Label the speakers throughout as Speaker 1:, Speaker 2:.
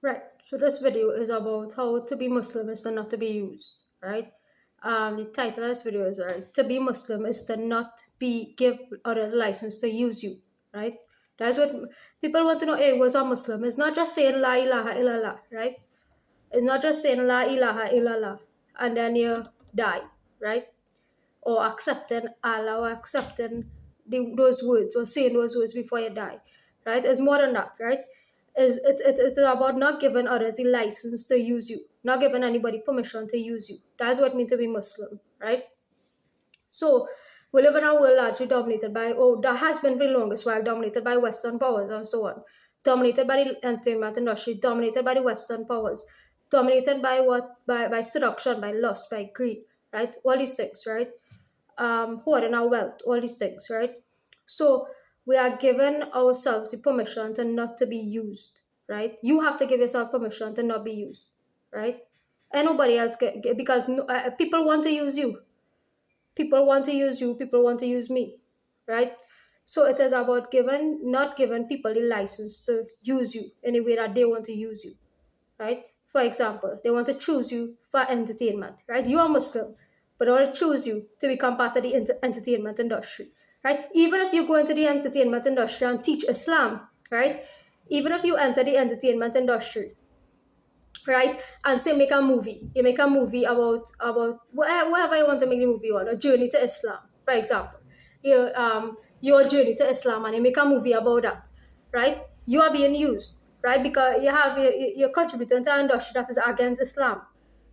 Speaker 1: Right. So this video is about how to be Muslim is to not to be used. Right. The title of this video is right. To be Muslim is to not be give others license to use you. Right. That's what people want to know. Hey, what's a Muslim? It's not just saying La ilaha illallah. Right. It's not just saying La ilaha illallah and then you die. Right. Or accepting Allah or accepting those words or saying those words before you die, right? It's more than that, right? It's about not giving others a license to use you, not giving anybody permission to use you. That's what it means to be Muslim, right? So we live in a world largely dominated by, that has been for the longest while, dominated by Western powers and so on. Dominated by the entertainment industry, dominated by the Western powers, dominated by what? By seduction, by lust, by greed, right? All these things, right? Hoarding our wealth, all these things, right? So we are giving ourselves the permission to not to be used, right? You have to give yourself permission to not be used, right? And nobody else because people want to use you. People want to use you. People want to use me, right? So it is about not giving people the license to use you in a way that they want to use you, right? For example, they want to choose you for entertainment, right? You are Muslim, but they want to choose you to become part of the entertainment industry, right? Even if you go into the entertainment industry and teach Islam, right? Even if you enter the entertainment industry, right, and say make a movie, you make a movie about whatever you want to make the movie on, a journey to Islam, for example, your journey to Islam, and you make a movie about that, right? You are being used, right? Because you're contributing to an industry that is against Islam,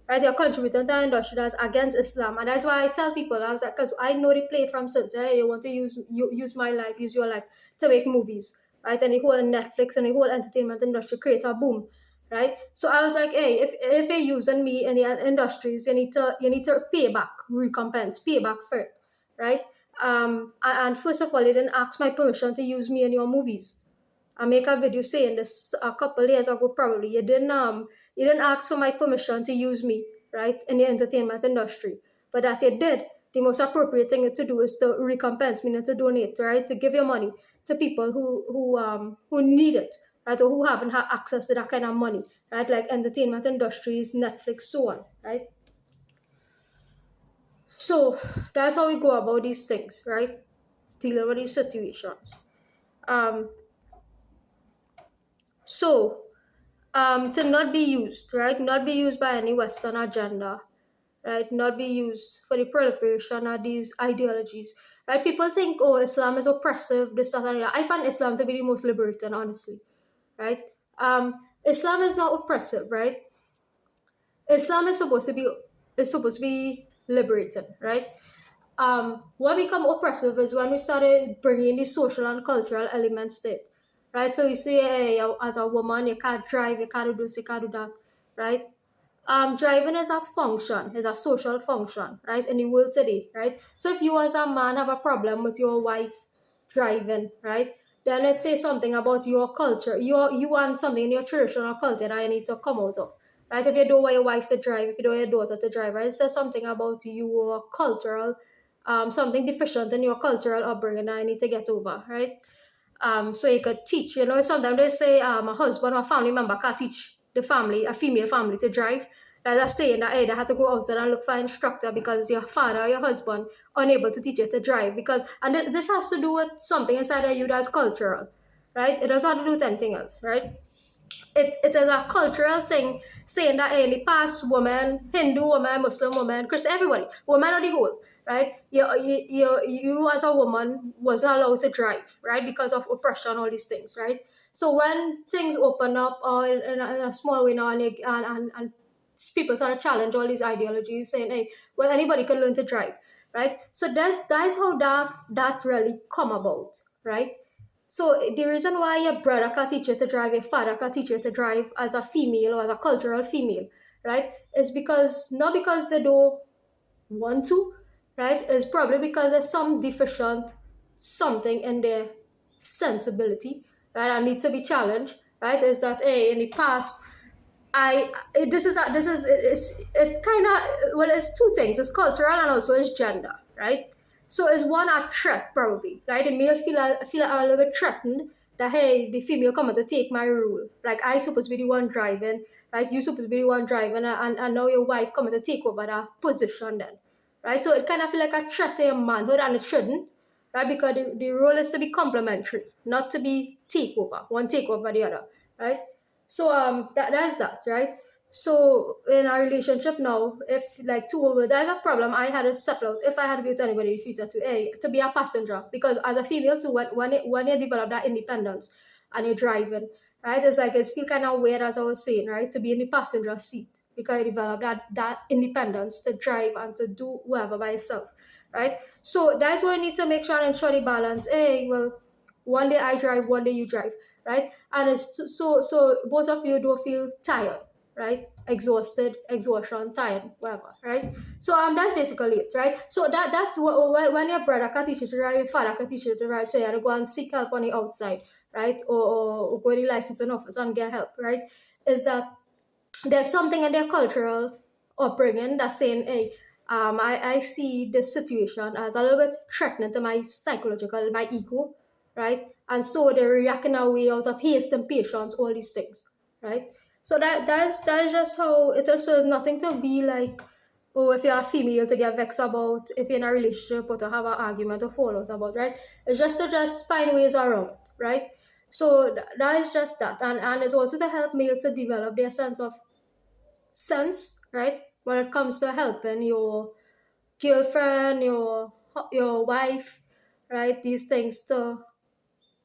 Speaker 1: right? You're contributing to an industry that's against Islam, and that's why I tell people, I was like, because I know they play from sins, right? They want to use my life, use your life to make movies, right? And the whole Netflix and the whole entertainment industry create a boom, right? So I was like, hey, if you're using me in the industries, you need to pay back, recompense, pay back for it, right? And first of all, you didn't ask my permission to use me in your movies. I make a video saying this a couple years ago, probably. You didn't ask for my permission to use me, right, in the entertainment industry. But that you did, the most appropriate thing to do is to recompense, meaning to donate, right? To give your money to people who need it, right? Or who haven't had access to that kind of money, right? Like entertainment industries, Netflix, so on, right? So that's how we go about these things, right? Dealing with these situations. Um, so to not be used, right? Not be used by any Western agenda, right? Not be used for the proliferation of these ideologies, right? People think, oh, Islam is oppressive, this, that, and that. I find Islam to be the most liberating, honestly, right? Islam is not oppressive, right? Islam is supposed to be liberating, right? What become oppressive is when we started bringing the social and cultural elements to it, right? So you say, hey, as a woman, you can't drive, you can't do this, you can't do that, right? Driving is a function, is a social function, right, in the world today, right? So if you as a man have a problem with your wife driving, right, then it says something about your culture. You want something in your traditional culture that you need to come out of, right? If you don't want your wife to drive, if you don't want your daughter to drive, right, it says something about your cultural, something deficient in your cultural upbringing that you need to get over, right? So you could teach. Sometimes they say a husband or a family member can't teach the family, a female family, to drive. That's saying that, hey, they had to go outside and look for an instructor because your father or your husband unable to teach you to drive. And this has to do with something inside of you that's cultural, right? It doesn't have to do with anything else, right? It is a cultural thing saying that, hey, in the past, women, Hindu women, Muslim women, Christian, everybody, women are the whole, right? You as a woman wasn't allowed to drive, right? Because of oppression, all these things, right? So when things open up in a small way now, and people start to challenge all these ideologies, saying, hey, well, anybody can learn to drive, right? So that's how that really come about, right? So the reason why your brother can teach you to drive, your father can teach you to drive as a female or as a cultural female, right, is because not because they don't want to, right? It's probably because there's some deficient something in their sensibility, right, and needs to be challenged, right? Is that, hey, in the past, it kind of, well, it's two things. It's cultural and also it's gender, right? So it's one a threat, probably, right? The male feel a little bit threatened that hey, the female coming to take my role. Like I supposed to be the one driving, right? You supposed to be the one driving, and now your wife coming to take over that position then, right? So it kind of feel like a threat to your manhood, and it shouldn't, right? Because the role is to be complementary, not to be takeover, one take over the other, right? So that's that, right? So in our relationship now, if like two over there's a problem, I had to settle out if I had to be with anybody in the future to be a passenger, because as a female too, when you develop that independence and you're driving, right, it's like it's feel kind of weird, as I was saying, right, to be in the passenger seat, because you develop that independence to drive and to do whatever by yourself, right? So that's why you need to make sure and ensure the balance. Hey, well, one day I drive, one day you drive, right? And it's so both of you don't feel tired, right? Exhausted, exhaustion, tired, whatever, right? So that's basically it, right? So when your brother can teach you to drive, your father can teach you to drive, so you have to go and seek help on the outside, right? Or go to the licensing office and get help, right? Is that there's something in their cultural upbringing that's saying, hey, I see this situation as a little bit threatening to my psychological, my ego, right? And so they're reacting a way out of haste and patience, all these things, right? So that's just how it is. So it's nothing to be like, oh, if you're a female to get vexed about, if you're in a relationship or to have an argument or fall out about, right? It's just to just find ways around it, right? So that is just that. And it's also to help males to develop their sense, right? When it comes to helping your girlfriend, your wife, right? These things to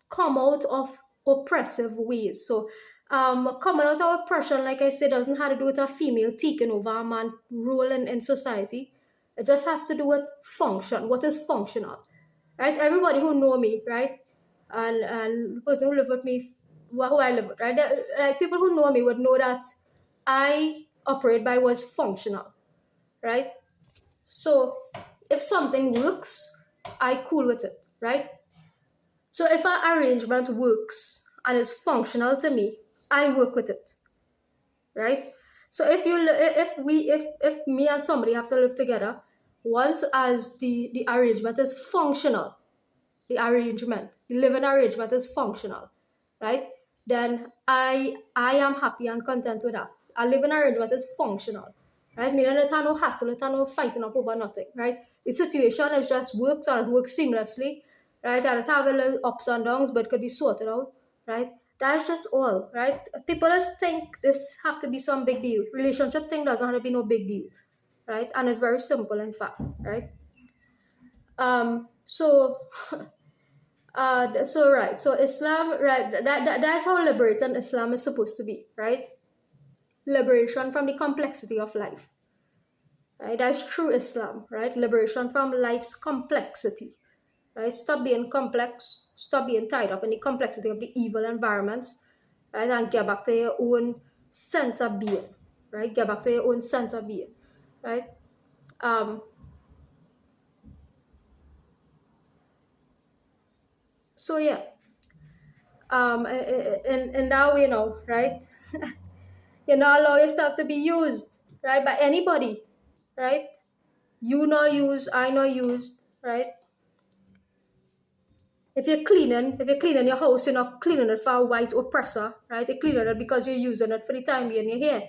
Speaker 1: come out of oppressive ways. So coming out of oppression, like I said, doesn't have to do with a female taking over a man role in society. It just has to do with function. What is functional, right? Everybody who know me, right, and the person who live with me, who I live with, right? Like people who know me would know that I operate by what's functional, right? So if something works, I cool with it, right? So if our arrangement works and is functional to me, I work with it, right? So if me and somebody have to live together, once as the arrangement is functional, the living arrangement is functional, right? Then I am happy and content with that. A living arrangement is functional, right? Meaning it has no hassle, it has no fighting up over nothing, right? The situation is just works and it works seamlessly, right? And it have a little ups and downs, but it could be sorted out, right? That's just all, right? People just think this have to be some big deal. Relationship thing doesn't have to be no big deal, right? And it's very simple, in fact, right? So so right, so Islam, right, that's how liberating Islam is supposed to be, right? Liberation from the complexity of life, right? That's true Islam, right? Liberation from life's complexity, right? Stop being complex, stop being tied up in the complexity of the evil environments, right? And get back to your own sense of being, right? Get back to your own sense of being, right? So yeah, in that way now, right? You not allow yourself to be used, right, by anybody, right? You not used, I not used, right? If you're cleaning your house, you're not cleaning it for a white oppressor, right? You're cleaning it because you're using it for the time being you're here,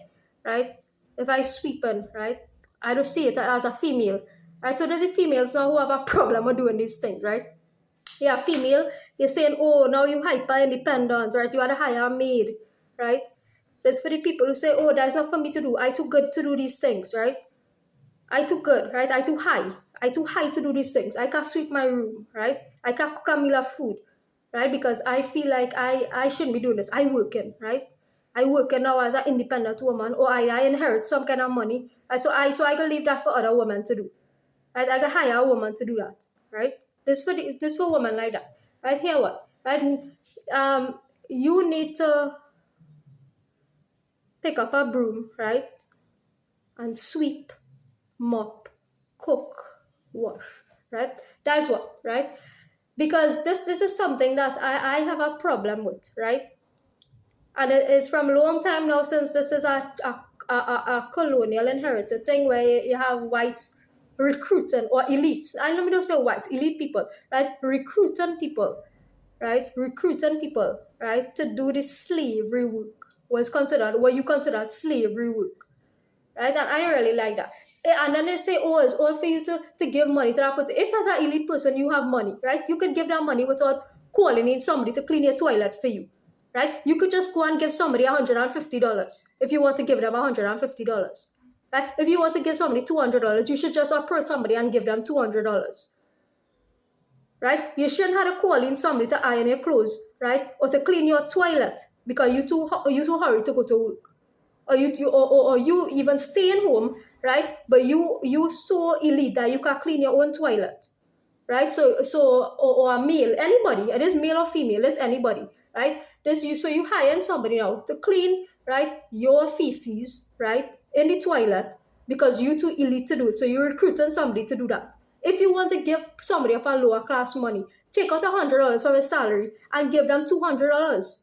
Speaker 1: right? If I sweeping, right, I don't see it as a female, right? So there's the females now who have a problem with doing these things, right? Yeah, female, you're saying, oh, now you hyper independent, right? You had to hire a maid, right? That's for the people who say, oh, that's not for me to do. I too good to do these things, right? I too good, right? I too high. I too high to do these things. I can't sweep my room, right? I can't cook a meal of food, right? Because I feel like I shouldn't be doing this. I working, right? I working now as an independent woman, or I inherit some kind of money, right? So I can leave that for other women to do, right? I can hire a woman to do that, right? This for women like that, right? Here what, right? You need to pick up a broom, right, and sweep, mop, cook, wash, right? That's what, right? Because this is something that I have a problem with, right? And it is from a long time now, since this is a colonial inherited thing where you have whites recruiting, or elites, and let me not say whites, elite people, right? Recruiting people, right, recruiting people, right, to do this slavery work was considered what you consider slavery work, right? And I don't really like that. And then they say, oh, it's all for you to give money to that person. If as an elite person you have money, right, you could give that money without calling in somebody to clean your toilet for you, right? You could just go and give somebody $150 if you want to give them $150, right? If you want to give somebody $200, you should just approach somebody and give them $200, right? You shouldn't have to call in somebody to iron your clothes, right, or to clean your toilet because you too hurried to go to work, or you even staying home, right? But you so elite that you can clean your own toilet, right? Or a male, anybody, it is male or female, it's anybody, right? So you hire somebody now to clean, right, your feces, right, in the toilet because you too elite to do it. So you're recruiting somebody to do that. If you want to give somebody of a lower class money, take out $100 from his salary and give them $200,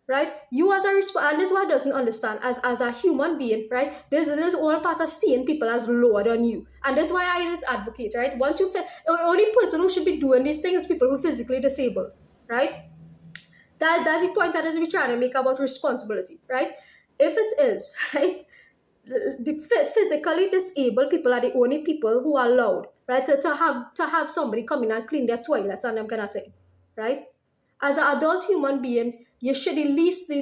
Speaker 1: right? You as a and this is what I doesn't understand as a human being, right? This is all part of seeing people as lower than you, and that's why I just advocate, right? Once you the only person who should be doing these things is people who are physically disabled, right? That's the point that is we trying to make about responsibility, right? If it is right, the physically disabled people are the only people who are allowed, right, to have somebody come in and clean their toilets and them kind of thing, right? As an adult human being, you should at least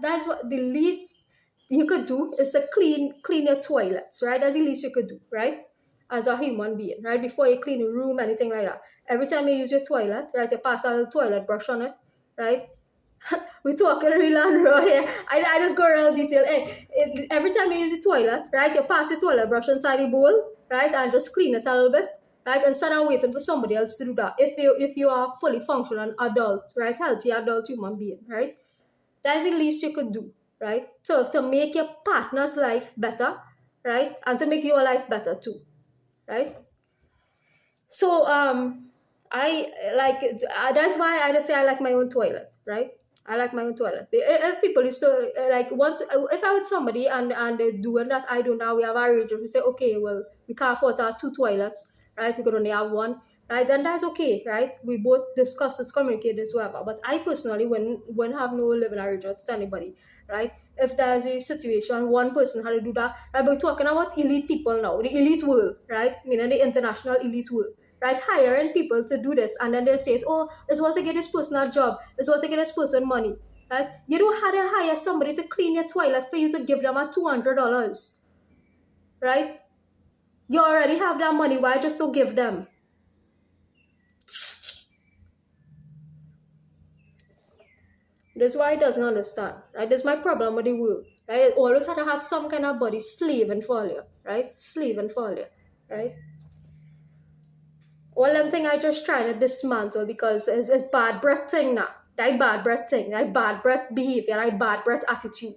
Speaker 1: that's what the least you could do is to clean your toilets, right? That's the least you could do, right? As a human being, right? Before you clean your room, anything like that. Every time you use your toilet, right, you pass a little toilet brush on it, right? We talking real and raw here. I just go real detail. Hey, every time you use the toilet, right, you pass the toilet brush inside the bowl, right, and just clean it a little bit, right, instead of waiting for somebody else to do that. If you are fully functional adult, right, healthy adult human being, right, that's the least you could do, right? So to make your partner's life better, right, and to make your life better too, right? So I like that's why I just say I like my own toilet, right? I like my own toilet. If people used to like once, if I was somebody and they're doing that, I don't know. We have arranged. We say, okay, well, we can't afford to have two toilets, right? We could only have one, right? Then that's okay, right? We both discuss this, communicate this, whatever. But I personally, when have no living arrangement with anybody, right? If there's a situation, one person had to do that, right? But we're talking about elite people now, the elite world, right? Meaning the international elite world, right? Hiring people to do this, and then they say, oh, it's what to get this person a job, it's what to get this person money, right? You don't have to hire somebody to clean your toilet for you to give them a $200, right? You already have that money, why just to give them? That's why I doesn't understand, right? That's my problem with the world, right? It always had to have some kind of body slaving for you, right? Slaving for you, right? All them thing I just trying to dismantle because it's bad breath thing now. That bad breath thing, that bad breath behavior, that bad breath attitude,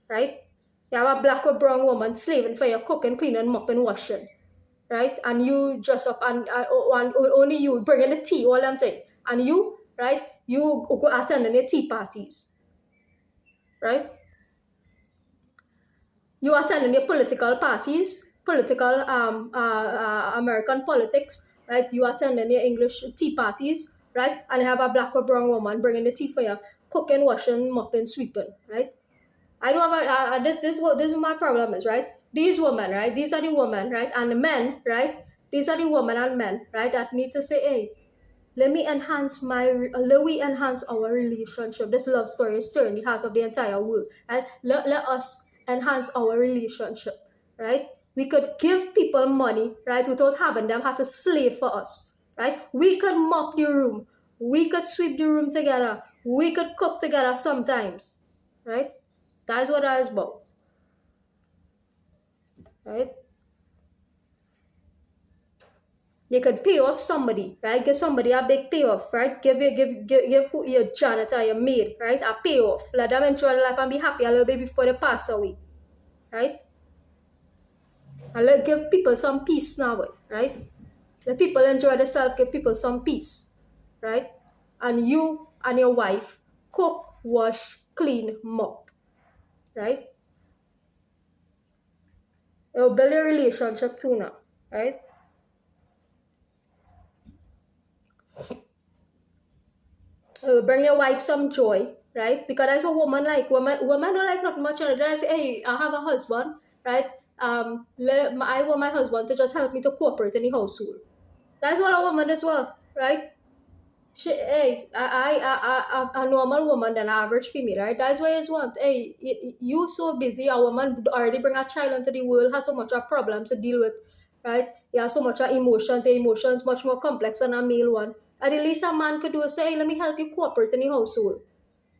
Speaker 1: right? You have a black or brown woman slaving for your cooking, cleaning, mopping, washing, right? And you dress up and only you bringing the tea, all them thing. And you, right? You go attending the tea parties, right? You attending the political parties, political American politics, right? You attending the English tea parties, right? And you have a black or brown woman bringing the tea for you, cooking, washing, mopping, sweeping, right? I don't have this is my problem is, right? These women, right? These are the women, right? And the men, right? These are the women and men, right? That need to say, hey, let me enhance our relationship. This love story is stirring the hearts of the entire world, right? Let us enhance our relationship, right? We could give people money, right, without having them have to slave for us, right? We could mop the room, we could sweep the room together, we could cook together sometimes, right? That's what I was about, right? You could pay off somebody, right? Give somebody a big payoff, right? Give who your janitor, your maid, right? A payoff. Let them enjoy their life and be happy a little bit before they pass away, right? And give people some peace now, right? Let people enjoy themselves, give people some peace, right? And you and your wife cook, wash, clean, mop, right? It'll build a relationship too now, right? bring your wife some joy, right? Because as a woman, like woman don't like not much. They're like, hey, I have a husband, right? I want my husband to just help me to cooperate in the household. That's what a woman as well, right? Hey, a normal woman than an average female, right? That's why it's want. Hey, you so busy. A woman already bring a child into the world, has so much of problems to deal with, right? You have so much of emotions. Your emotions much more complex than a male one. At the least a man could do is say, hey, let me help you cooperate in the household.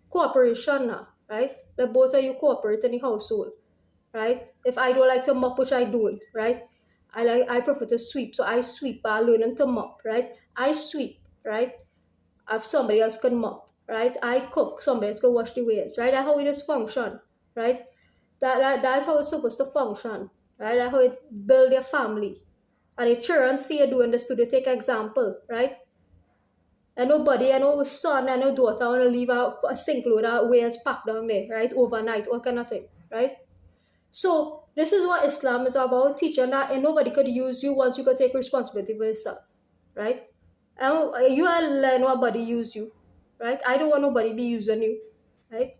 Speaker 1: Cooperation now, right? Let both of you cooperate in the household, right? If I don't like to mop, which I don't, right? I prefer to sweep, so I sweep by learning to mop, right? I sweep, right? If somebody else can mop, right? I cook, somebody else can wash the wares, right? That's how it is function, right? That's how it's supposed to function, right? That's how it build your family. And the children see you doing this to they take example, right? And nobody, I know son and no daughter want to leave a sink load of wares packed down there, right? Overnight, all kind of thing, right? So this is what Islam is about, teaching that and nobody could use you once you could take responsibility for yourself, right? And you are let nobody use you, right? I don't want nobody be using you, right?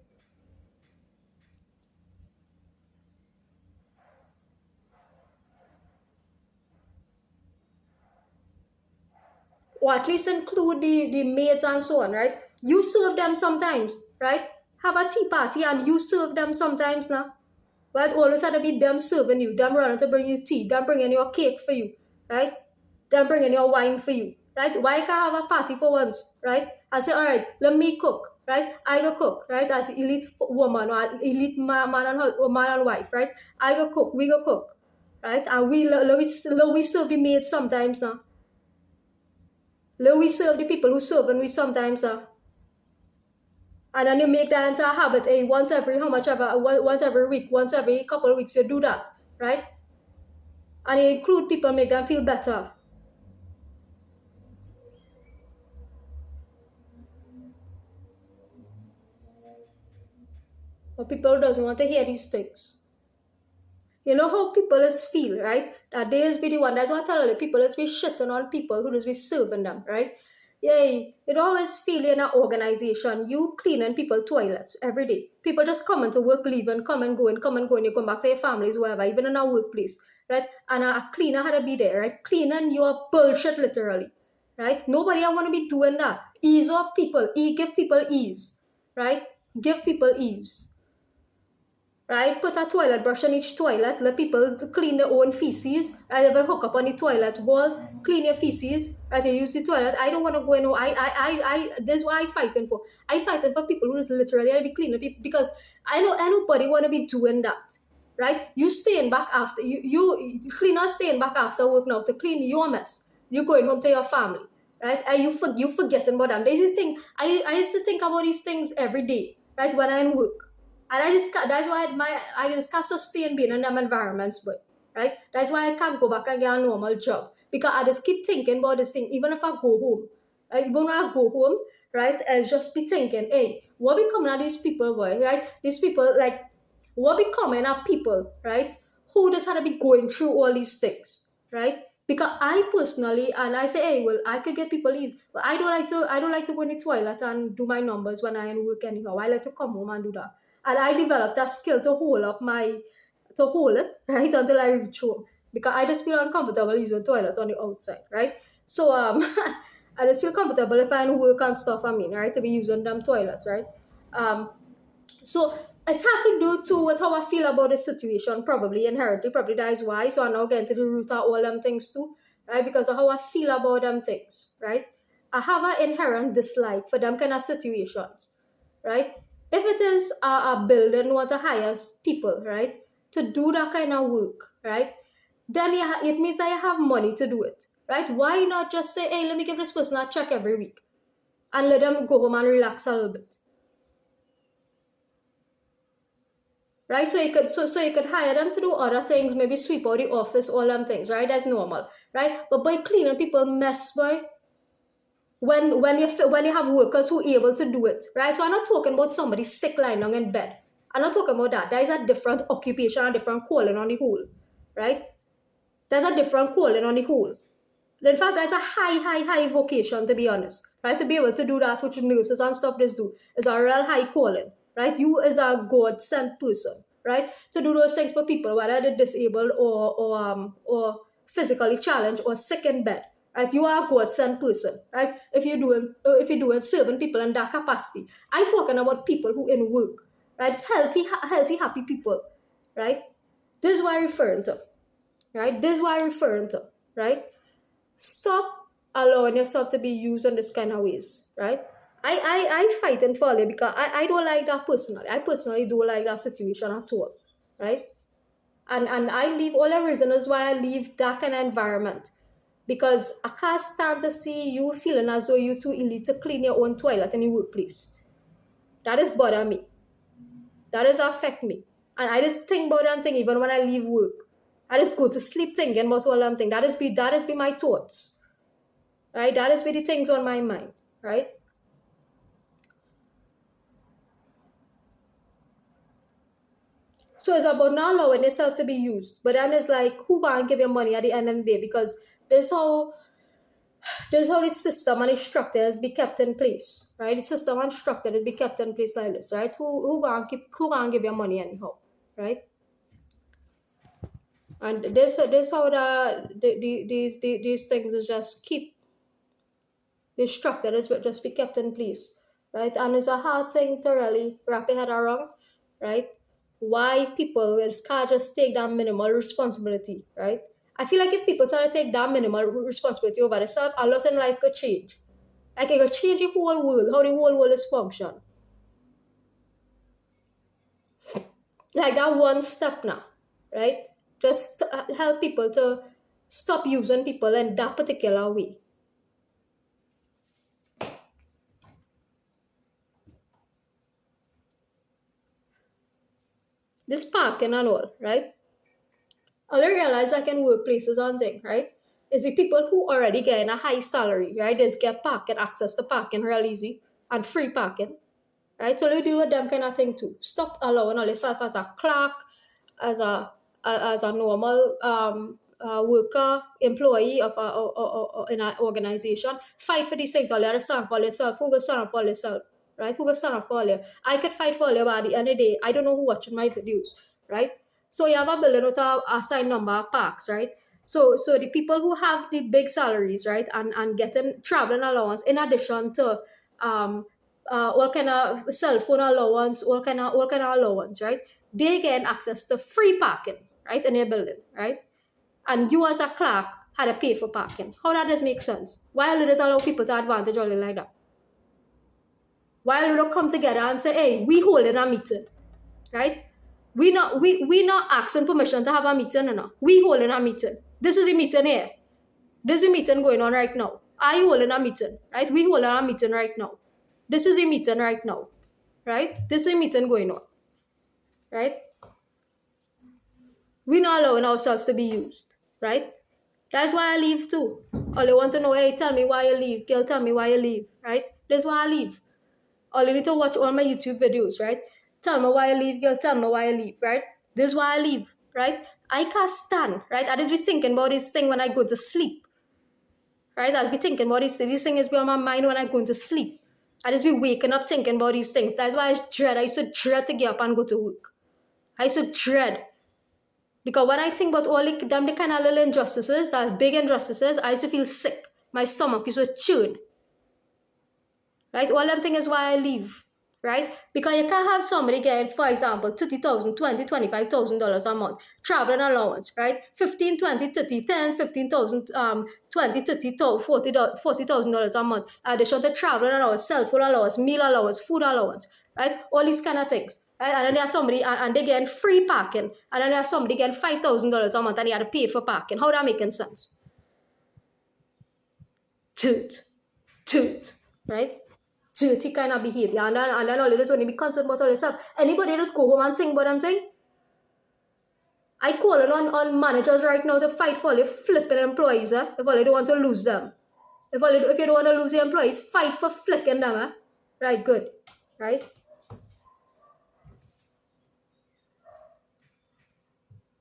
Speaker 1: Or at least include the maids and so on, right? You serve them sometimes, right? Have a tea party and you serve them sometimes now. Right? Always had to be them serving you, them running to bring you tea, them bringing your cake for you, right? Them bringing your wine for you, right? Why can't I have a party for once, right? I say, all right, let me cook, right? I go cook, right? As elite woman or elite man and wife, right? I go cook, we go cook, right? And we serve the maids sometimes now. We serve the people who serve and we sometimes now. And then you make that into a habit, once every how much ever, once every week, once every couple of weeks, you do that, right? And you include people, make them feel better. But people doesn't want to hear these things. You know how people is feel, right? That they is be the one. That's what I tell you. People is be shitting on people who just be serving them, right? Yeah, you always feel in an organization, you cleaning people toilets every day. People just coming to work, leaving, come and go and come and go, and you come back to your families, wherever, even in our workplace, right? And a cleaner had to be there, right? Cleaning your bullshit, literally, right? Nobody I want to be doing that. Ease off people, give people ease, right? Give people ease, right? Put a toilet brush on each toilet. Let people clean their own feces. Right? Ever hook up on the toilet wall, clean your feces. Right? You use the toilet. I don't want to go in. This is what I'm fighting for. I fighting for people who is literally be cleaning people because I know nobody want to be doing that. Right? You staying back after you cleaner staying back after work now to clean your mess. You going home to your family. Right? And you forgetting about them. There's this thing. I used to think about these things every day. Right? When I in work. And that's why I just can't sustain being in them environments, but right? That's why I can't go back and get a normal job. Because I just keep thinking about this thing, even if I go home. Right? Even when I go home, right? I just be thinking, hey, what becoming of these people, boy, right? These people, like, what becoming of people, right? Who just had to be going through all these things, right? Because I personally, and I say, hey, well, I could get people leave, but I don't like to go in the toilet and do my numbers when I work anyhow. I like to come home and do that. And I developed that skill to hold it, right, until I reach home. Because I just feel uncomfortable using toilets on the outside, right? So I just feel comfortable if I work and stuff, right, to be using them toilets, right? Um, so it had to do too with how I feel about the situation, probably inherently, probably that is why. So I now get into the root of all them things too, right? Because of how I feel about them things, right? I have an inherent dislike for them kind of situations, right? If it is a building want to hire people, right, to do that kind of work, right, then it means I have money to do it, right? Why not just say, hey, let me give this person a check every week and let them go home and relax a little bit, right? So you could hire them to do other things, maybe sweep out the office, all them things, right? That's normal, right? But by cleaning people mess, boy, when you have workers who are able to do it, right? So I'm not talking about somebody sick lying down in bed. I'm not talking about that. There is a different occupation, a different calling on the whole, right? There's a different calling on the whole. In fact, that's a high vocation, to be honest, right? To be able to do that, which nurses and stuff just do, is a real high calling, right? You is a God sent person, right? To do those things for people, whether they're disabled or physically challenged or sick in bed, right? You are a God sent person, right? If you're doing serving people in that capacity, I'm talking about people who in work, right? Healthy, happy people, right? This is what I'm referring to, right? This is what I'm referring to, right? Stop allowing yourself to be used in this kind of ways, right? I fight and follow because I don't like that personally. I personally don't like that situation at all, right? And I leave all the reasons why I leave that kind of environment. Because I can't stand to see you feeling as though you're too elite to clean your own toilet in your workplace. That is bother me. That is affect me. And I just think about that thing even when I leave work. I just go to sleep thinking about all them things. That is be my thoughts. Right? That is be the things on my mind. Right? So it's about not allowing yourself to be used. But then it's like, who gonna give you money at the end of the day? Because there's how the system and the structure has be kept in place. Right? The system and structure has be kept in place like this, right? Who gonna give you money anyhow? Right? And this how these things is just keep the structure is just be kept in place, right? And it's a hard thing to really wrap your head around, right? Why people can't just take that minimal responsibility, right? I feel like if people start to take that minimal responsibility over themselves, a lot in life could change. Like it could change the whole world, how the whole world is function. Like that one step now, right? Just help people to stop using people in that particular way. This parking and all, right? All I realize like in workplaces and thing, right? Is the people who already getting a high salary, right? They just get parking, access to parking real easy and free parking, right? So they deal with them kind of thing too. Stop allowing all yourself as a clerk, as a normal worker, employee of in an organization. Fight for these things. All you stand for yourself. Who go stand up for yourself, right? Who go stand up for you? I could fight for you, but at the end of the day, I don't know who watching my videos, right? So you have a building with a assigned number of parks, right? So the people who have the big salaries, right, and getting traveling allowance in addition to um all kind of cell phone allowance, all kind of allowance, right? They get access to free parking, right, in their building, right? And you as a clerk had to pay for parking. How that does make sense? Why do they allow people to advantage all like that? Why do they come together and say, hey, we holding a meeting, right? We not asking permission to have a meeting, no. We holding a meeting. This is a meeting here. This is a meeting going on right now. Are you holding a meeting, right? We holding a meeting right now. This is a meeting right now, right? This is a meeting going on, right? We're not allowing ourselves to be used, right? That's why I leave too. All they want to know, hey, tell me why you leave. Girl, tell me why you leave, right? That's why I leave. All you need to watch all my YouTube videos, right? Tell me why you leave, girl. Tell me why you leave, right? This is why I leave, right? I can't stand, right? I just be thinking about this thing when I go to sleep, right? I just be thinking about this thing is be on my mind when I go to sleep. I just be waking up thinking about these things. That's why I used to dread to get up and go to work. I used to dread. Because when I think about all the kind of little injustices, that's big injustices, I used to feel sick. My stomach used to churn. Right? All them thing is why I leave. Right? Because you can't have somebody getting, for example, $30,000, $20,000, $25,000 a month, traveling allowance, right? 15, 20, 30, 10, 15,000, 20, 30, $40,000 a month. Addition to traveling allowance, cell phone allowance, meal allowance, food allowance, right? All these kind of things. Right? And then there's somebody and they getting free parking. And then there's somebody getting $5,000 a month and they had to pay for parking. How that making sense? Toot, right? Dirty kind of behavior. And then all it is only be concerned about all yourself. Anybody just go home and think about them thing? I calling on managers right now to fight for all your flipping employees, if all you don't want to lose them. If you don't want to lose your employees, fight for flicking them, Right, good. Right?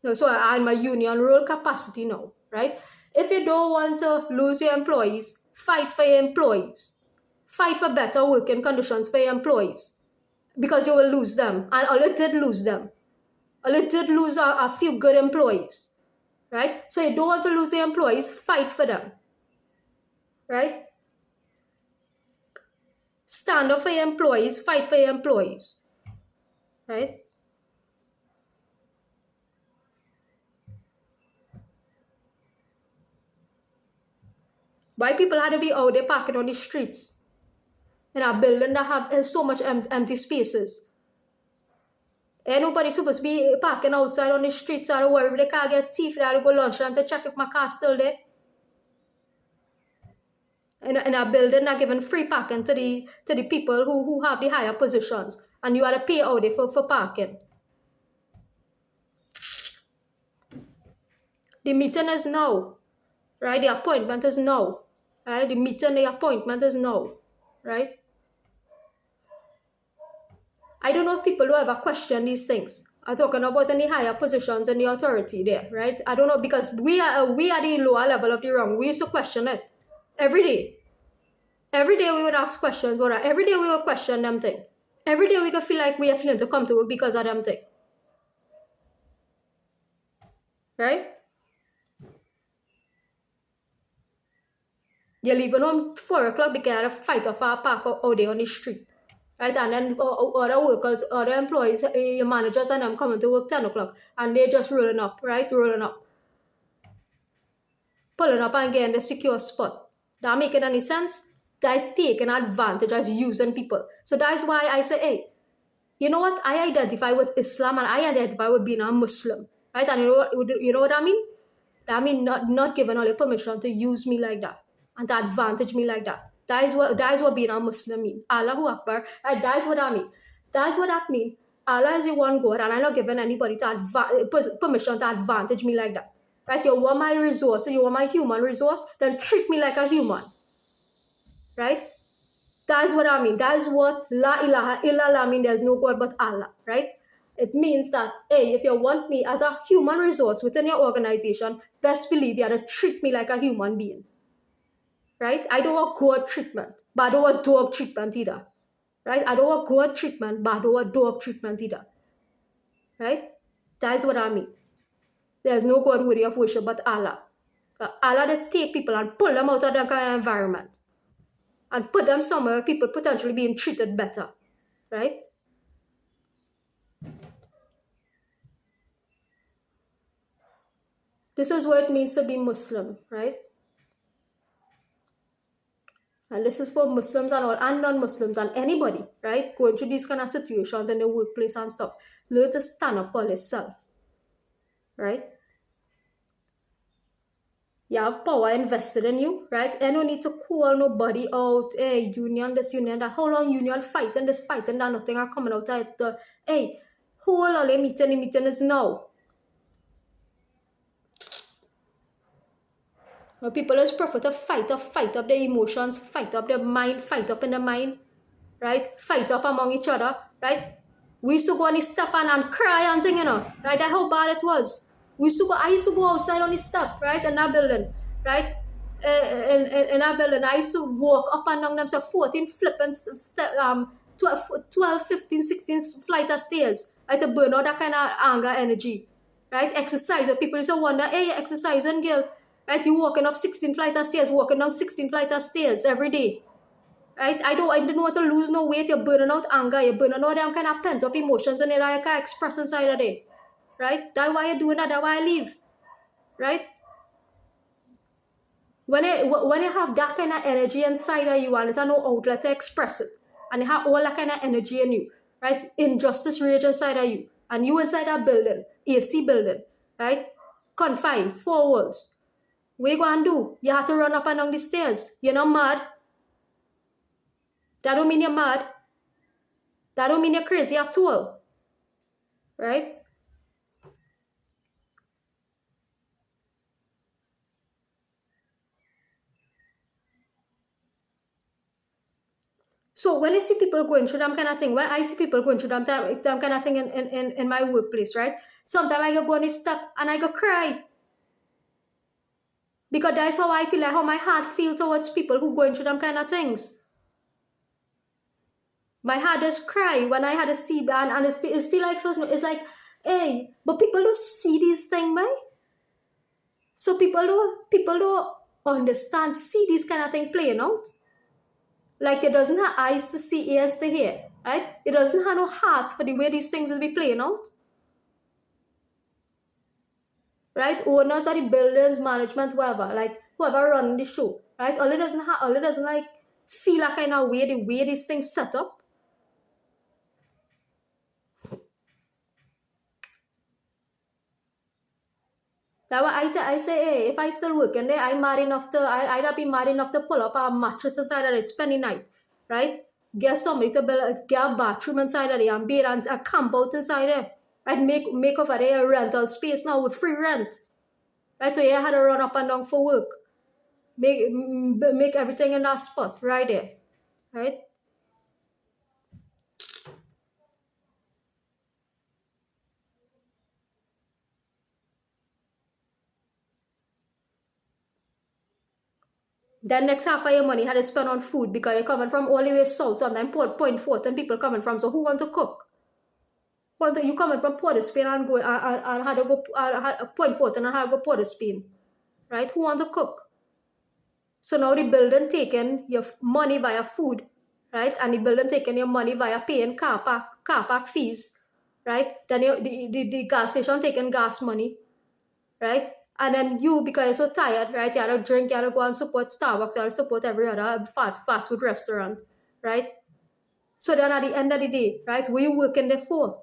Speaker 1: No, so I'm my union role capacity now, right? If you don't want to lose your employees, fight for your employees. Fight for better working conditions for your employees. Because you will lose them. And all it did lose them. All it did lose a few good employees. Right? So you don't want to lose your employees, fight for them. Right? Stand up for your employees, fight for your employees. Right? Why people had to be out there parking on the streets in a building that have so much empty spaces? Ain't nobody supposed to be parking outside on the streets or wherever they can't get thief. They had to go lunch and to check if my car's still there. In a building not giving free parking to the people who have the higher positions. And you had to pay out there for parking. The meeting is now. Right? The appointment is now. Right? The meeting, the appointment is now. Right? I don't know if people will ever question these things. I'm talking about any higher positions in the authority there, right? I don't know, because we are the lower level of the rung. We used to question it every day. Every day we would ask questions, but every day we would question them thing. Every day we could feel like we are feeling to come to work because of them thing. Right? You're leaving home 4 o'clock because you had a fight off a park out there on the street. Right? And then other workers, other employees, your managers and them coming to work 10 o'clock. And they're just rolling up, right? Rolling up. Pulling up and getting the secure spot. That making any sense? That is taking advantage as using people. So that's why I say, hey, you know what? I identify with Islam and I identify with being a Muslim. Right? And you know what I mean? That means not giving all your permission to use me like that and to advantage me like that. That is what being a Muslim means. Allahu Akbar. Right? That is what I mean. That is what that means. Allah is the one God, and I'm not giving anybody permission to advantage me like that. Right? You want my resource, you want my human resource, then treat me like a human. Right? That is what I mean. That is what La ilaha illallah means. There's no God but Allah. Right? It means that, hey, if you want me as a human resource within your organization, best believe you have to treat me like a human being. Right? I don't want God treatment, but I don't want dog treatment either. Right? I don't want God treatment, but I don't want dog treatment either. Right? That is what I mean. There's no God worthy of worship but Allah. Allah just take people and pull them out of that kind of environment and put them somewhere where people potentially being treated better. Right? This is what it means to be Muslim, right? And this is for Muslims and all, and non-Muslims and anybody, right? Going through these kind of situations in the workplace and stuff. Learn to stand up for yourself, right? You have power invested in you, right? And no need to call nobody out, hey, union, this union, that. How long union fighting, this fighting, that nothing are coming out of it. Hey, hold on, the meeting is now. Well, people just prefer to fight up their emotions, fight up their mind, fight up in the mind, right? Fight up among each other, right? We used to go on the step and cry and thing, you know, right? That's how bad it was. I used to go outside on the step, right? In that building, right? In that building, I used to walk up and down them, so 14 flipping 12, 15, 16 flight of stairs, right? To burn out that kind of anger energy, right? Exercise. People used to wonder, hey, you're exercising, girl. Right, you walking up 16 flight of stairs, walking down 16 flight of stairs every day. Right? I didn't want to lose no weight. You're burning out anger, you're burning out them kind of pent up emotions and that you can't express inside of it. Right? That's why you're doing that, that's why I leave. Right? When you have that kind of energy inside of you and there's no outlet to express it, and you have all that kind of energy in you, right? Injustice rage inside of you, and you inside that building, AC building, right? Confined, 4 walls. What you going to do? You have to run up and down the stairs. You're not mad. That don't mean you're mad. That don't mean you're crazy at all. Right? So when I see people going through that kind of thing, when I see people going through that kind of thing in my workplace, right? Sometimes I go on a step and I go cry. Because that's how I feel, like how my heart feels towards people who going through them kind of things. My heart just cry when I had a see, and it's feel like so. It's like, hey, but people don't see these things, man. So people don't understand, see these kind of things playing out. Like it doesn't have eyes to see, ears to hear, right? It doesn't have no heart for the way these things will be playing out. Right? Owners or the builders, management, whoever, like whoever run the show, right? All it doesn't like feel like kind of way the way these things set up. That's why I say, hey, if I still working there, I'd be mad enough to pull up a mattress inside of it, spend the night, right? Get somebody to build, get a bathroom inside of it and be and a camp out inside there. I'd make over there a rental space now with free rent. Right? So you had to run up and down for work. Make everything in that spot right there. Right? Then next half of your money had to spend on food because you're coming from all the way south, sometimes Point Fort, and people coming from. So who want to cook? You coming from Port of Spain and go and had to go Point Fort and had to go Port of Spain, right? Who want to cook? So now the building taking your money via food, right? And the building taking your money via paying car park fees, right? Then the gas station taking gas money, right? And then you, because you're so tired, right? You have to drink, you have to go and support Starbucks, you have to support every other fast food restaurant, right? So then at the end of the day, right, what you working there for?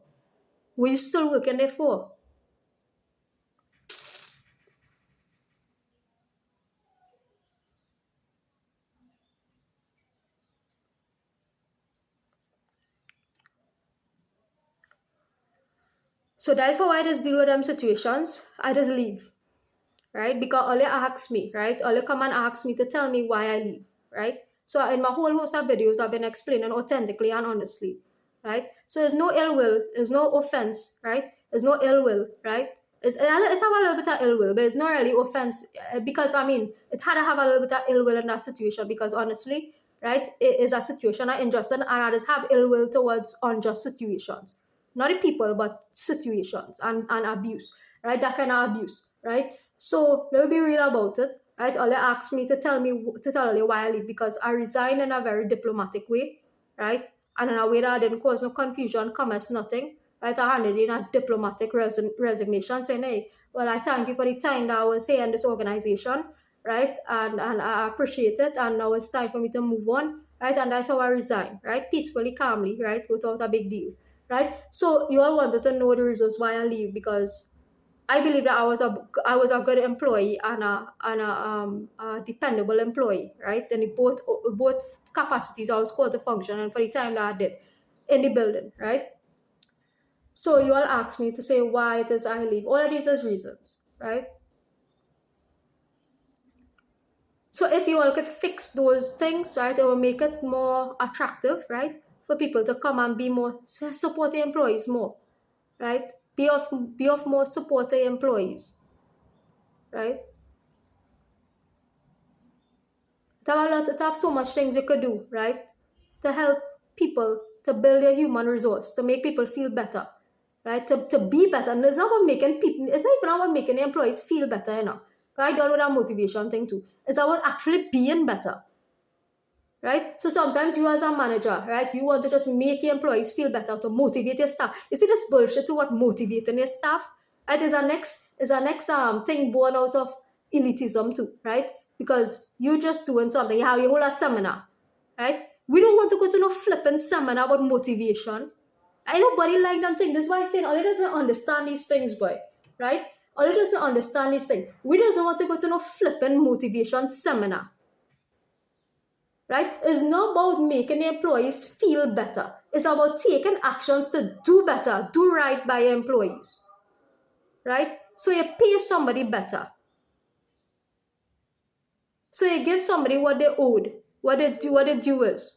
Speaker 1: What you still working there for? So that's how I just deal with them situations. I just leave, right? Because all you ask me, right? All you come and ask me to tell me why I leave, right? So in my whole host of videos, I've been explaining authentically and honestly, right? So there's no ill will, there's no offense, right? There's no ill will, right? It have a little bit of ill will, but it's not really offense because I mean, it had to have a little bit of ill will in that situation because honestly, right, it is a situation of injustice and I just have ill will towards unjust situations. Not the people, but situations and abuse, right? That kind of abuse, right? So let me be real about it, right? Ole asked me to tell you why I leave because I resigned in a very diplomatic way, right? And in a way that didn't cause no confusion, comments, nothing, right? I handed in a diplomatic resignation saying, hey, well, I thank you for the time that I was here in this organization, right? And I appreciate it. And now it's time for me to move on, right? And that's how I resigned, right? Peacefully, calmly, right? Without a big deal, right? So you all wanted to know the reasons why I leave because I believe that I was a good employee and a dependable employee, right? And in both capacities, I was called to function, and for the time that I did in the building, right? So you all asked me to say why it is I leave. All of these is reasons, right? So if you all could fix those things, right, it will make it more attractive, right, for people to come and be more support the employees more, right? Be of more support to employees, right? It have so much things you could do, right? To help people to build their human resource, to make people feel better, right? To be better. And it's not about making people, it's not even about making the employees feel better, you know. I done with that motivation thing too. It's about actually being better. Right? So sometimes you as a manager, right, you want to just make your employees feel better to motivate your staff. You see this bullshit to what motivating your staff? Right? Is our next thing born out of elitism too, right? Because you just doing something, you hold a seminar, right? We don't want to go to no flipping seminar about motivation. Ain't nobody like them thing. This is why I'm saying all it doesn't understand these things, boy. Right? All it doesn't understand these things. We doesn't want to go to no flipping motivation seminar. Right? It's not about making the employees feel better. It's about taking actions to do better, do right by your employees. Right? So you pay somebody better. So you give somebody what they owed, what they due is.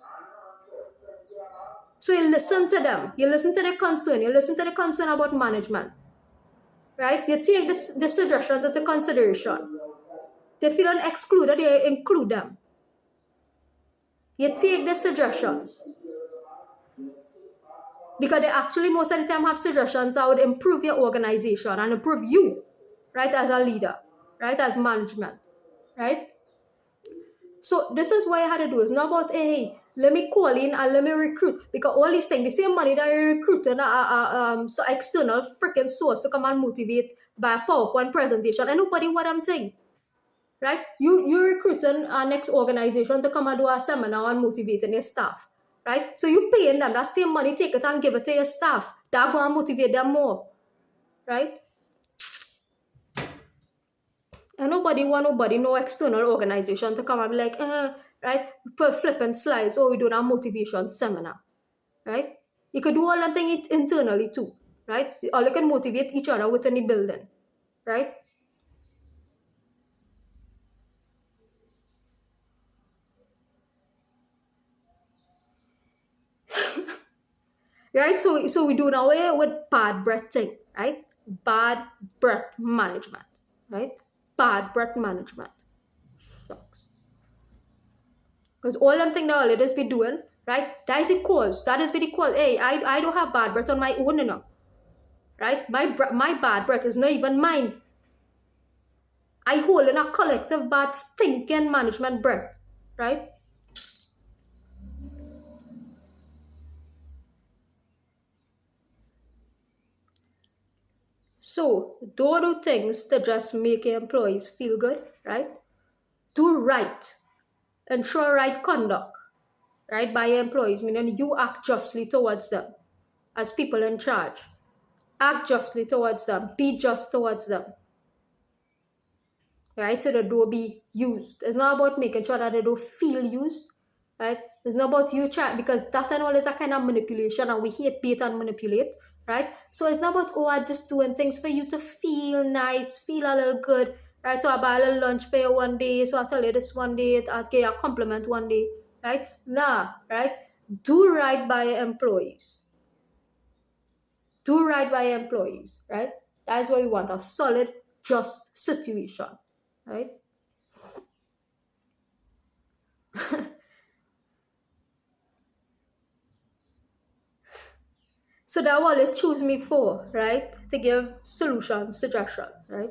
Speaker 1: So you listen to them. You listen to their concern. You listen to the concern about management. Right? You take the suggestions into consideration. They feel excluded, you include them. You take the suggestions. Because they actually most of the time have suggestions that would improve your organization and improve you, right, as a leader, right, as management, right? So this is what I had to do. It's not about, hey, let me call in and let me recruit. Because all these things, the same money that you're recruiting so external freaking source to come and motivate by a PowerPoint presentation, and nobody what I'm saying. Right? You're recruiting our next organization to come and do a seminar and motivating your staff. Right? So you paying them that same money, take it and give it to your staff. That go and motivate them more. Right? And nobody no external organization to come and be like, right, put flipping slides, or we do a motivation seminar, right? You could do all that thing internally too, right? Or you can motivate each other within the building, right? Right? So we do now with bad breath thing, right? Bad breath management, right? Bad breath management. Sucks. Because all them thing that all leaders be doing, right? That is the cause. That is the cause. Hey, I don't have bad breath on my own enough. Right? My bad breath is not even mine. I hold in a collective bad stinking management breath. Right? So don't do things to just make your employees feel good, right? Do right. Ensure right conduct, right, by your employees, meaning you act justly towards them as people in charge. Act justly towards them. Be just towards them. Right? So that don't be used. It's not about making sure that they don't feel used. Right? It's not about you trying, because that and all is a kind of manipulation, and we hate bait and manipulate, right? So it's not about, oh, I'm just doing things for you to feel nice, feel a little good, right? So I buy a little lunch for you one day, so I tell you this one day, I'll give you a compliment one day, right? Nah, right? Do right by your employees. Do right by your employees, right? That's what we want, a solid, just situation, right? So that's what they choose me for, right? To give solutions, suggestions, right?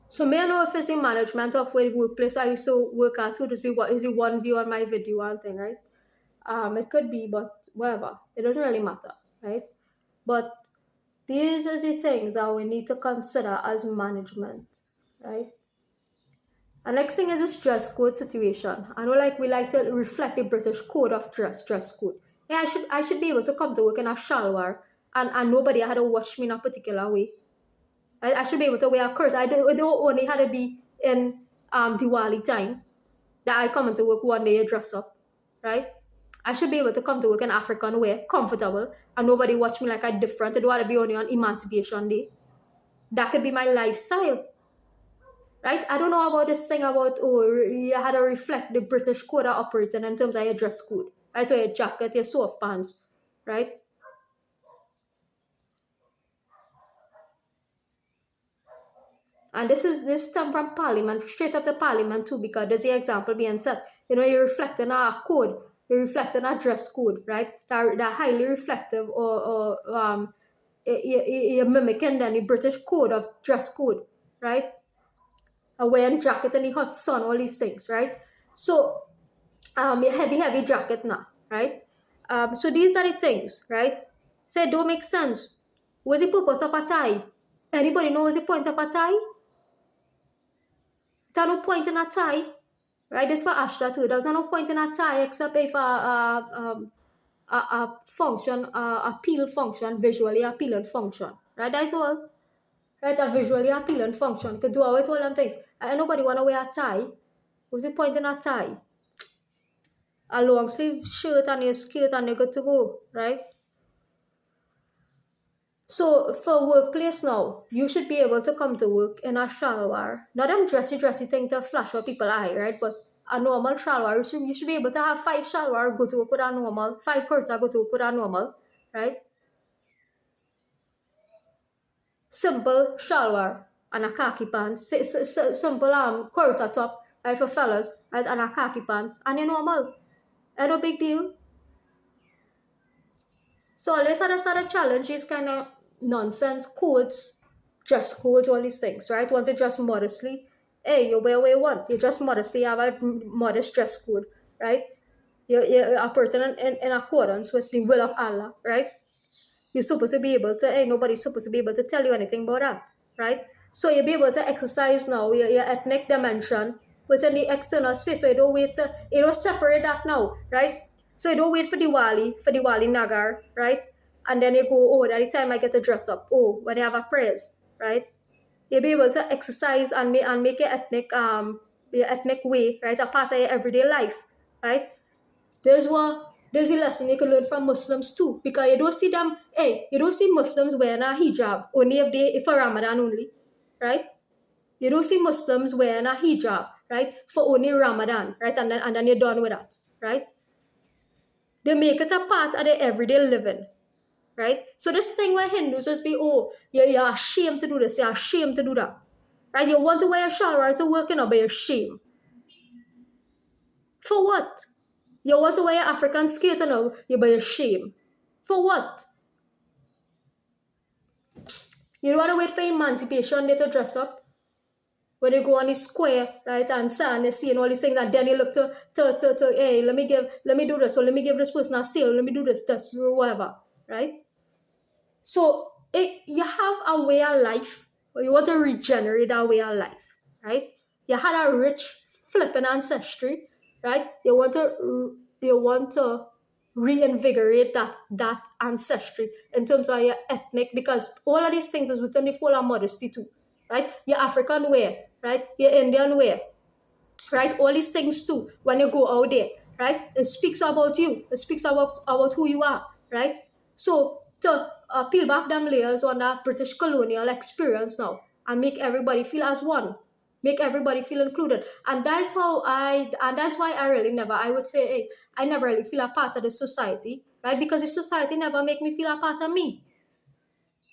Speaker 1: So may I know if it's in management of where workplace I used to work at, would just be what is the one view on my video and thing, right? It could be, but whatever. It doesn't really matter, right? But these are the things that we need to consider as management, right? And next thing is this dress code situation. I know like we like to reflect the British code of dress code. Yeah, I should be able to come to work in a shalwar and nobody had to watch me in a particular way. I should be able to wear a curtain. I don't only had to be in Diwali time that I come into work one day dress up, right? I should be able to come to work in African wear, comfortable, and nobody watch me like I'm different. I don't want to be only on Emancipation Day. That could be my lifestyle, right? I don't know about this thing about, oh, you had to reflect the British code of operating in terms of your dress code. Right? So your jacket, your soft pants, right? And this come from Parliament, straight up to Parliament too, because there's the example being set. You're reflecting our code, you're reflecting our dress code, right? They're highly reflective, or you're mimicking then the British code of dress code, right? A wearing jacket in the hot sun, all these things, right? So your heavy jacket now, right? So these are the things, right? So it don't make sense. What's the purpose of a tie? Anybody know what's the point of a tie? There's no point in a tie, right? This for Ashta too. There's no point in a tie except if a function, appeal function, visually appealing function, right? That's all, right? A visually appealing function. You can do away with all them things. And nobody wanna wear a tie. What's the point in a tie? A long sleeve shirt and your skirt and you're good to go, right? So for workplace now, you should be able to come to work in a shalwar. Not a dressy thing to flash out people eye, right? But a normal shalwar. You should be able to have 5 shalwar, go to work with a normal, 5 kurta, go to work with a normal, right? simple shalwar and a khaki pants, simple kurta top, right, for fellas, right, and a khaki pants, and you're normal. And no big deal. So always had a sort of challenge these kind of nonsense codes, dress codes, all these things, right? Once you dress modestly, hey, you wear what you want. You dress modestly, you have a modest dress code, right? You are pertinent in accordance with the will of Allah, right? You're supposed to be able to, hey, nobody's supposed to be able to tell you anything about that, right? So you'll be able to exercise now your ethnic dimension within the external space. So you don't wait to, you don't separate that now, right? So you don't wait for Diwali Nagar, right? And then you go, oh, at the time I get to dress up. Oh, when you have a prayers, right? You'll be able to exercise and make your ethnic way, right, a part of your everyday life, right? There's a lesson you can learn from Muslims too, because you don't see them. Hey, you don't see Muslims wearing a hijab only if for Ramadan only, right? You don't see Muslims wearing a hijab, right, for only Ramadan, right, and then you're done with that, right? They make it a part of their everyday living, right? So this thing where Hindus just be, oh, you're ashamed to do this, you're ashamed to do that, right? You want to wear a shalwar to work, but you're ashamed. For what? You want to wear African skirt now, you're by shame. For what? You don't want to wait for emancipation day to dress up. When you go on the square, right, and stand and see and all these things, and then you look to hey, let me do this, or let me give this person a sale, let me do this, or whatever, right? So you have a way of life, or you want to regenerate that way of life, right? You had a rich flipping ancestry, right? You want to reinvigorate that ancestry in terms of your ethnic, because all of these things is within the full of modesty too, right? Your African wear, right? Your Indian wear, right? All these things too. When you go out there, right? It speaks about you. It speaks about who you are, right? So to peel back them layers on that British colonial experience now and make everybody feel as one, make everybody feel included, and that's why I really never, I would say, hey, I never really feel a part of the society, right? Because the society never make me feel a part of me.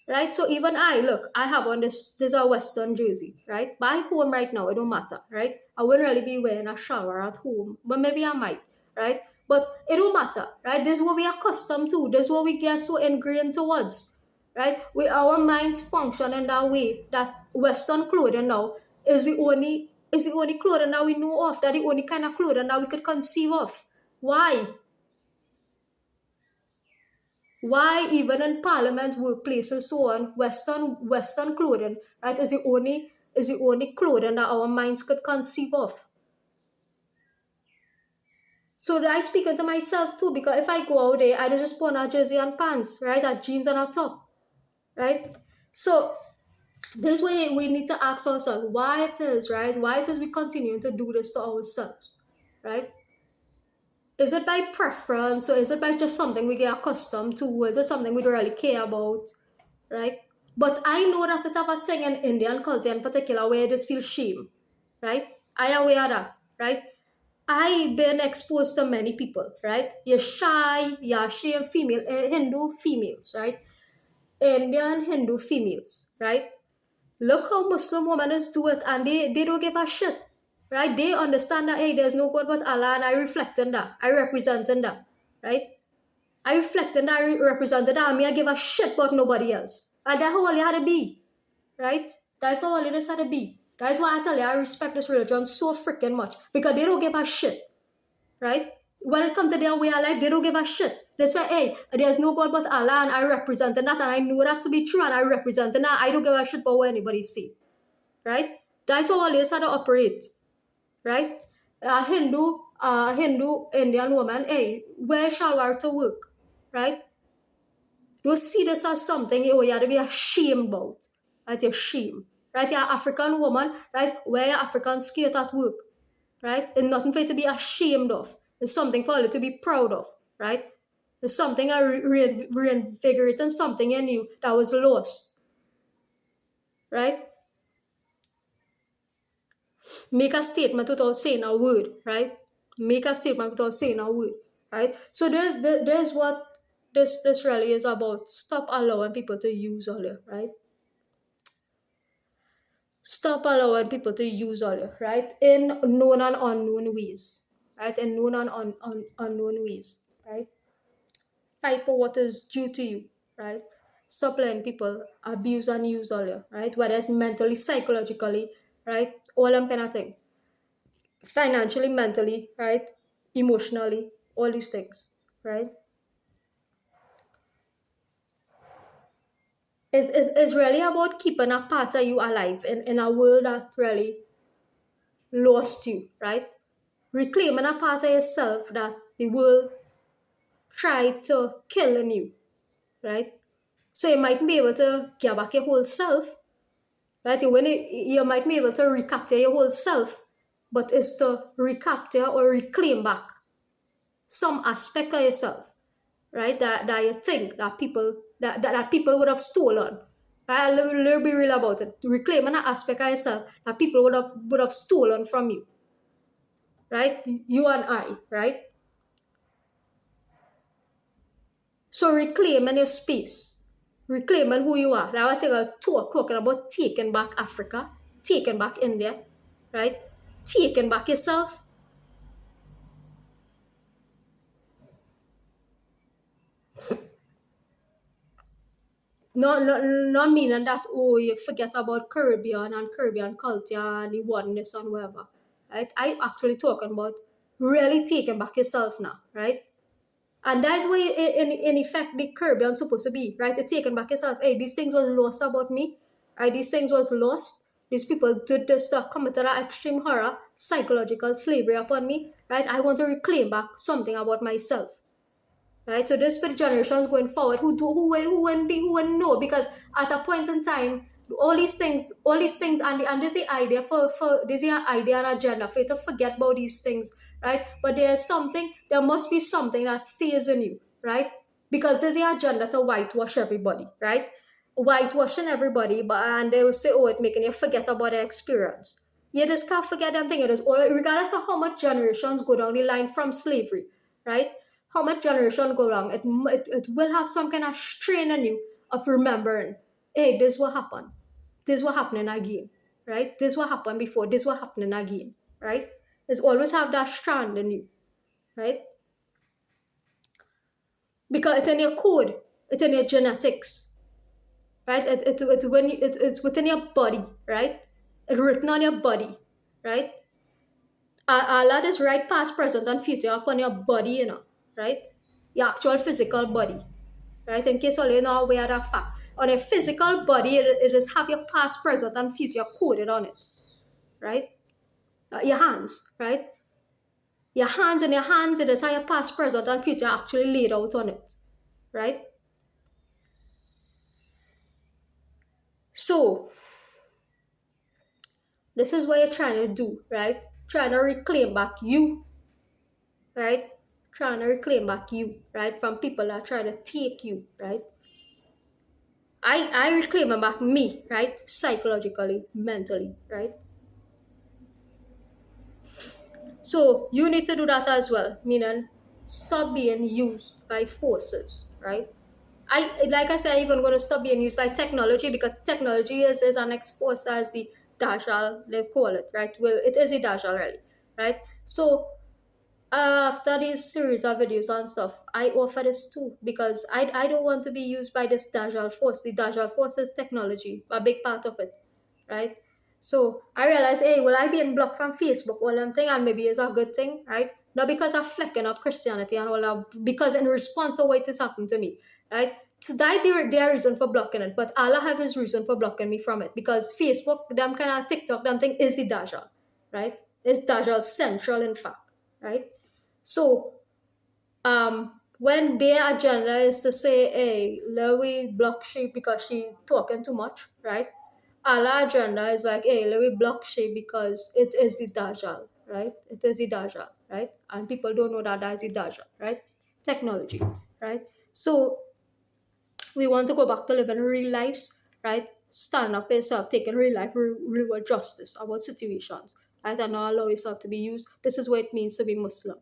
Speaker 1: Right, so even I have on this is a Western jersey, right? By home right now, it don't matter, right? I wouldn't really be wearing a shower at home, but maybe I might, right? But it don't matter, right? This is what we are accustomed to. This is what we get so ingrained towards, right? Our minds function in that way that Western clothing now is the only clothing that we know of. That the only kind of clothing that we could conceive of. Why? Why even in parliament, workplaces, so on, Western clothing, right, is the only clothing that our minds could conceive of. So I speaking to myself too, because if I go out there, I just put on a jersey and pants, right, a jeans and a top, right? So this way we need to ask ourselves why it is, right? Why it is we continue to do this to ourselves, right? Is it by preference, or is it by just something we get accustomed to? Or is it something we don't really care about, right? But I know that it's a thing in Indian culture in particular where this feels shame, right? I am aware of that, right? I've been exposed to many people, right? You're shy, you're ashamed female, Hindu females, right? Indian Hindu females, right? Look how Muslim women is do it, and they don't give a shit, right? They understand that, hey, there's no God but Allah, and I reflect in that. I represent in that, right? I reflect in that, I represent that, and me, I give a shit about nobody else. And that's how all you had to be, right? That's how all it is had to be. That's why I tell you, I respect this religion so freaking much, because they don't give a shit, right? When it comes to their way of life, they don't give a shit. That's why, hey, there's no God but Allah, and I represent that, and I know that to be true, and I represent that. I don't give a shit about what anybody say, right? That's how all this how to operate, right? Hindu Indian woman, hey, wear shalwar to work, right? Don't see this as something you have to be ashamed about, right? You're ashamed, right? You're an African woman, right? Wear your African skirt at work, right? It's nothing for you to be ashamed of. It's something for you to be proud of, right? It's something reinvigorating something in you that was lost, right? Make a statement without saying a word, right? Make a statement without saying a word, right? So there's what this really is about. Stop allowing people to use all you, right? Stop allowing people to use all you, right? In known and unknown ways, right? In known and unknown ways, right? Fight for what is due to you, right? Stop letting people abuse and use all you, right? Whether it's mentally, psychologically, right? All them kind of thing. Financially, mentally, right? Emotionally, all these things, right? Is really about keeping a part of you alive in a world that really lost you, right? Reclaiming a part of yourself that the world tried to kill in you, right? So you might be able to get back your whole self, right? You might be able to recapture your whole self, but it's to recapture or reclaim back some aspect of yourself, right? That you think that people would have stolen. Right? Let's be real about it. Reclaiming an aspect of yourself that people would have stolen from you, right? You and I, right? So reclaiming your space, reclaiming who you are. Now I take a talk talking about taking back Africa, taking back India, right? Taking back yourself. Not meaning that, oh, you forget about Caribbean and Caribbean culture and the oneness and whatever, right? I actually talking about really taking back yourself now, right? And that's why in effect the Caribbean supposed to be, right? It's taking back yourself. Hey, these things was lost about me, right? These things was lost. These people did this, committed an extreme horror, psychological slavery upon me, right? I want to reclaim back something about myself, right? So this for the generations going forward who wouldn't know, because at a point in time, all these things, and there's the idea for there's the idea and agenda for you to forget about these things, right? But there must be something that stays in you, right? Because there's the agenda to whitewash everybody, right? Whitewashing everybody, and they will say, oh, it's making you forget about their experience. You just can't forget them thing. It is all, regardless of how much generations go down the line from slavery, right? How much generation go wrong, it will have some kind of strain in you of remembering, hey, this what happened. This what happening again, right? This what happened before. This what happening again, right? It's always have that strand in you, right? Because it's in your code, it's in your genetics, right? It's within your body, right? It's written on your body, right? Allah is right, past, present, and future upon your body, right? Your actual physical body, right? In case all you know aware of fact. On a physical body, it is have your past, present, and future coded on it, right? Your hands, right? Your hands, it is how your past, present, and future actually laid out on it, right? So, this is what you're trying to do, right? Trying to reclaim back you, right? Trying to reclaim back you, right? From people that try to take you, right? I reclaim back me, right? Psychologically, mentally, right? So you need to do that as well, meaning stop being used by forces, right? Like I said, even gonna stop being used by technology, because technology is an exposed as the Dajjal, they call it, right? Well, it is a Dajjal really, right? So after these series of videos and stuff, I offer this too, because I don't want to be used by this Dajjal force. The Dajjal force is technology, a big part of it, right? So I realized, hey, will I being blocked from Facebook, all them thing, and maybe it's a good thing, right? Not because I'm flecking up Christianity and all that, because in response to what has happened to me, right? So that their reason for blocking it, but Allah have his reason for blocking me from it, because Facebook, them kind of TikTok, them thing is the Dajjal, right? It's Dajjal central, in fact, right? So, when their agenda is to say, hey, let we block she because she talking too much, right? Our agenda is like, hey, let we block she because it is the Dajjal, right? It is the Dajjal, right? And people don't know that is the Dajjal, right? Technology, right? So we want to go back to living real lives, right? Stand up for yourself, taking real life, real world justice about situations, right? And not allow yourself to be used. This is what it means to be Muslim,